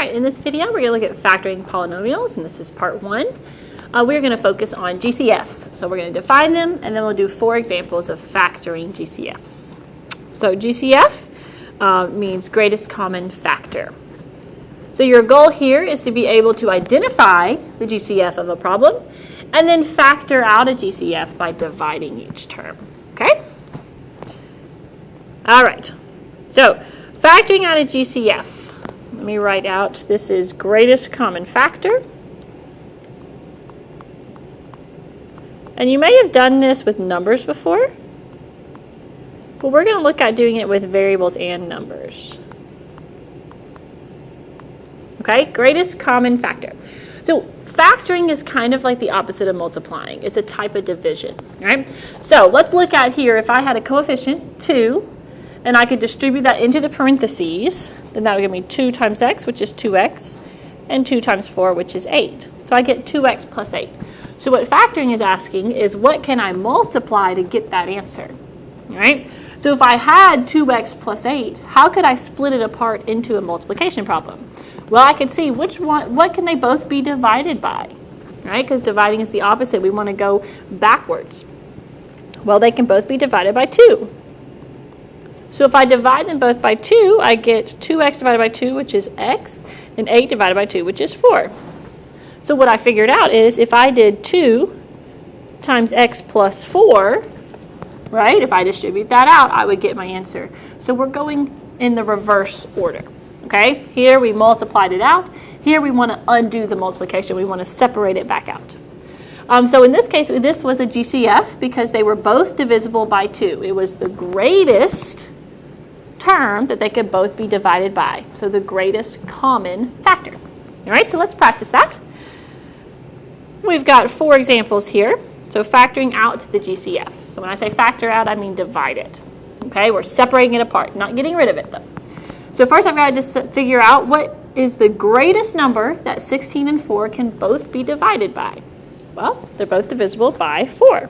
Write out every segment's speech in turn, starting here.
right, in this video we're going to look at factoring polynomials, and this is part 1. We're going to focus on GCFs. So we're going to define them, and then we'll do 4 examples of factoring GCFs. So GCF means greatest common factor. So your goal here is to be able to identify the GCF of a problem, and then factor out a GCF by dividing each term. Okay? All right. So factoring out a GCF. Let me write out, this is greatest common factor. And you may have done this with numbers before, but we're going to look at doing it with variables and numbers. Okay, greatest common factor. So factoring is kind of like the opposite of multiplying. It's a type of division, right? So let's look at here, if I had a coefficient, 2, and I could distribute that into the parentheses, then that would give me 2 times x, which is 2x, and 2 times 4, which is 8. So I get 2x plus 8. So what factoring is asking is, what can I multiply to get that answer? Right? So if I had 2x plus 8, how could I split it apart into a multiplication problem? Well, I could see what can they both be divided by? Right? Because dividing is the opposite. We want to go backwards. Well, they can both be divided by 2. So if I divide them both by 2, I get 2x divided by 2, which is x, and 8 divided by 2, which is 4. So what I figured out is if I did 2 times x plus 4, right, if I distribute that out, I would get my answer. So we're going in the reverse order. Okay? Here we multiplied it out. Here we want to undo the multiplication. We want to separate it back out. So in this case, this was a GCF because they were both divisible by 2. It was the greatest term that they could both be divided by. So the greatest common factor. All right, so let's practice that. We've got 4 examples here. So factoring out the GCF. So when I say factor out, I mean divide it. Okay, we're separating it apart, not getting rid of it though. So first I've got to just figure out what is the greatest number that 16 and 4 can both be divided by. Well, they're both divisible by 4.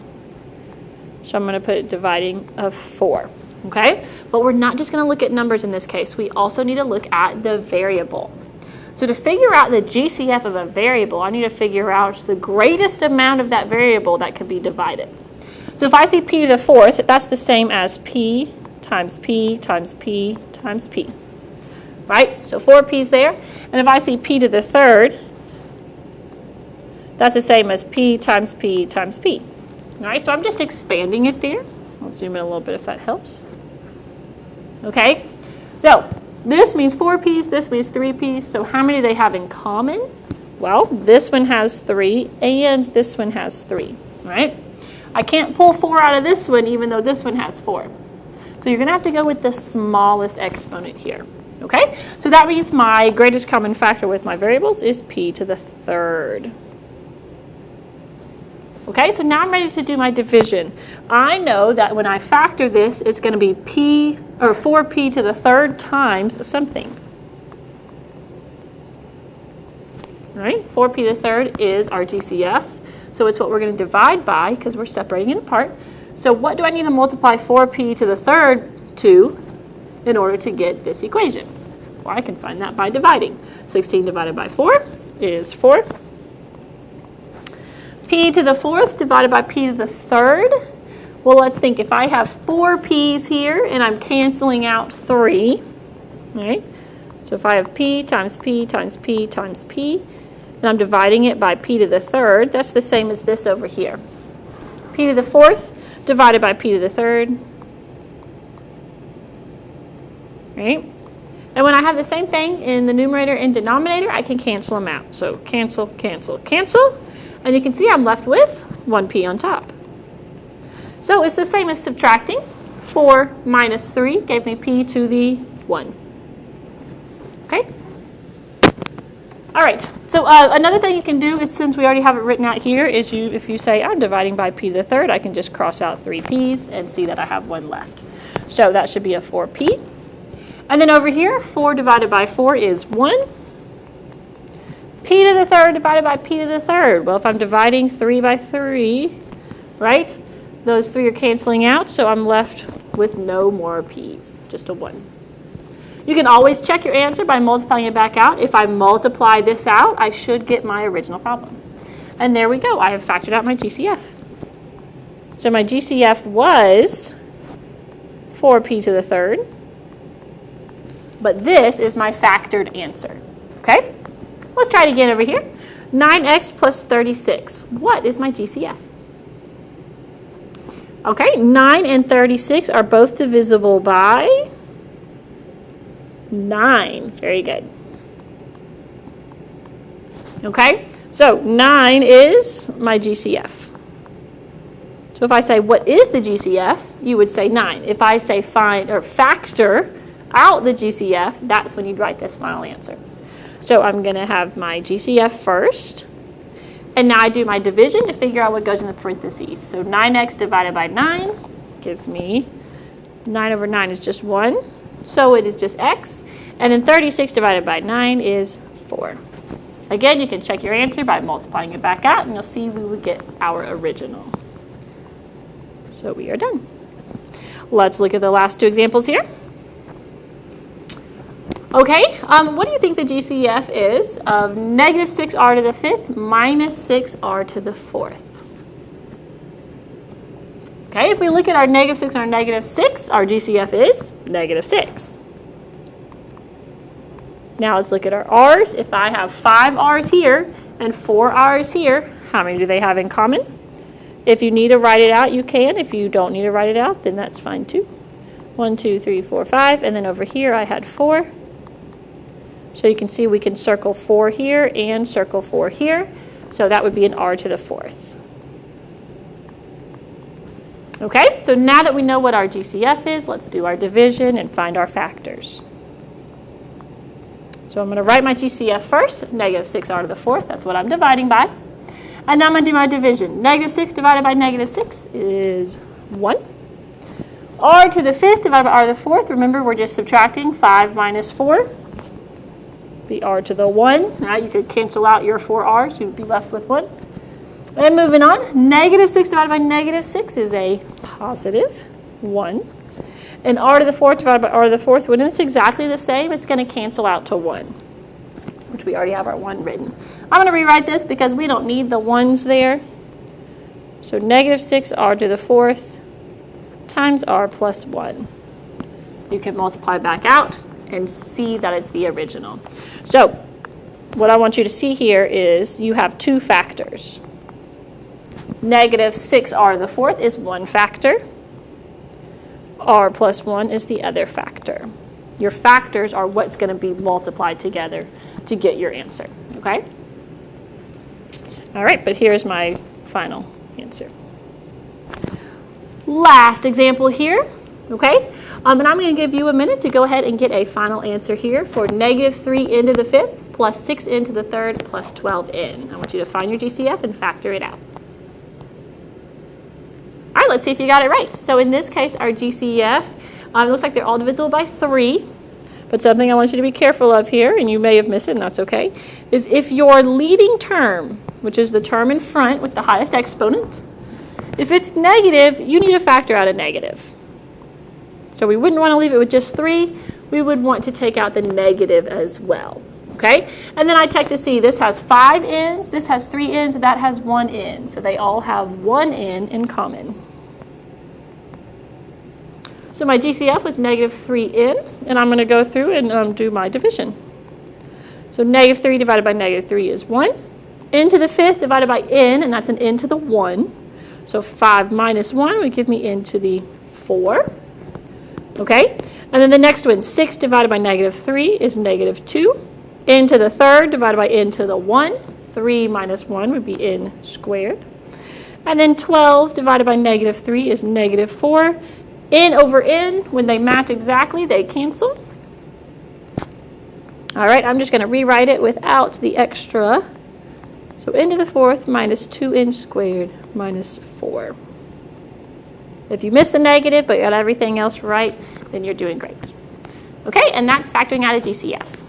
So I'm going to put dividing of 4. Okay? But we're not just going to look at numbers in this case. We also need to look at the variable. So to figure out the GCF of a variable, I need to figure out the greatest amount of that variable that can be divided. So if I see p to the 4th, that's the same as p times p times p times p. Right? So 4 p's there. And if I see p to the 3rd, that's the same as p times p times p. All right, so I'm just expanding it there. I'll zoom in a little bit if that helps. Okay, so this means 4 p's, this means 3 p's. So how many do they have in common? Well, this one has 3 and this one has 3, right? I can't pull 4 out of this one even though this one has 4. So you're going to have to go with the smallest exponent here. Okay, so that means my greatest common factor with my variables is p to the 3rd. Okay, so now I'm ready to do my division. I know that when I factor this, it's going to be 4p to the 3rd times something. All right, 4p to the 3rd is our GCF. So it's what we're going to divide by because we're separating it apart. So what do I need to multiply 4p to the 3rd to in order to get this equation? Well, I can find that by dividing. 16 divided by 4 is 4. P to the 4th divided by p to the 3rd. Well, let's think. If I have 4 p's here and I'm canceling out 3, right? So if I have p times p times p times p, and I'm dividing it by p to the 3rd, that's the same as this over here. P to the 4th divided by p to the 3rd. Right? And when I have the same thing in the numerator and denominator, I can cancel them out. So cancel, cancel, cancel. And you can see I'm left with 1p on top. So it's the same as subtracting. 4 minus 3 gave me p to the 1. Okay? All right. So another thing you can do is, since we already have it written out here, is if you say I'm dividing by p to the 3rd, I can just cross out 3 p's and see that I have 1 left. So that should be a 4p. And then over here, 4 divided by 4 is 1. P to the 3rd divided by p to the 3rd. Well, if I'm dividing 3 by 3, right, those 3 are canceling out, so I'm left with no more p's, just a 1. You can always check your answer by multiplying it back out. If I multiply this out, I should get my original problem. And there we go. I have factored out my GCF. So my GCF was 4p to the third. But this is my factored answer. Okay? Let's try it again over here. 9x plus 36. What is my GCF? Okay, 9 and 36 are both divisible by 9. Very good. Okay, so 9 is my GCF. So if I say, what is the GCF? You would say 9. If I say find or factor out the GCF, that's when you'd write this final answer. So I'm going to have my GCF first. And now I do my division to figure out what goes in the parentheses. So 9x divided by 9 gives me 9 over 9 is just 1. So it is just x. And then 36 divided by 9 is 4. Again, you can check your answer by multiplying it back out, and you'll see we would get our original. So we are done. Let's look at the last two examples here. Okay, what do you think the GCF is of negative 6r to the 5th minus 6r to the 4th? Okay, if we look at our negative 6 and our negative 6, our GCF is negative 6. Now let's look at our r's. If I have 5 r's here and 4 r's here, how many do they have in common? If you need to write it out, you can. If you don't need to write it out, then that's fine too. 1, 2, 3, 4, 5, and then over here I had 4. So you can see we can circle 4 here and circle 4 here. So that would be an r to the 4th. Okay, so now that we know what our GCF is, let's do our division and find our factors. So I'm going to write my GCF first, negative 6r to the 4th. That's what I'm dividing by. And now I'm going to do my division. Negative 6 divided by negative 6 is 1. R to the 5th divided by r to the 4th. Remember, we're just subtracting 5 minus 4. Be r to the 1. Right? You could cancel out your 4 r's. You'd be left with 1. And moving on, negative 6 divided by negative 6 is a positive 1. And r to the 4th divided by r to the 4th, when it's exactly the same, it's going to cancel out to 1, which we already have our 1 written. I'm going to rewrite this because we don't need the 1's there. So negative 6r to the 4th times r plus 1. You can multiply back out and see that it's the original. So what I want you to see here is you have two factors. Negative 6r to the 4th is one factor. R plus 1 is the other factor. Your factors are what's going to be multiplied together to get your answer. Okay? All right, but here's my final answer. Last example here. Okay? And I'm going to give you a minute to go ahead and get a final answer here for negative 3n to the 5th plus 6n to the 3rd plus 12n. I want you to find your GCF and factor it out. All right, let's see if you got it right. So in this case, our GCF, it looks like they're all divisible by 3. But something I want you to be careful of here, and you may have missed it, and that's okay, is if your leading term, which is the term in front with the highest exponent, if it's negative, you need to factor out a negative. So we wouldn't want to leave it with just 3. We would want to take out the negative as well. Okay? And then I check to see this has 5 n's, this has 3 n's, and that has 1 n. So they all have 1 n in common. So my GCF was negative 3n, and I'm going to go through and do my division. So negative 3 divided by negative 3 is 1. N to the 5th divided by n, and that's an n to the 1. So 5 minus 1 would give me n to the 4. Okay? And then the next one, 6 divided by negative 3 is negative 2. N to the 3rd divided by n to the 1. 3 minus 1 would be n squared. And then 12 divided by negative 3 is negative 4. N over n, when they match exactly, they cancel. All right, I'm just going to rewrite it without the extra. So n to the 4th minus 2n squared minus 4. If you missed the negative but got everything else right, then you're doing great. Okay, and that's factoring out a GCF.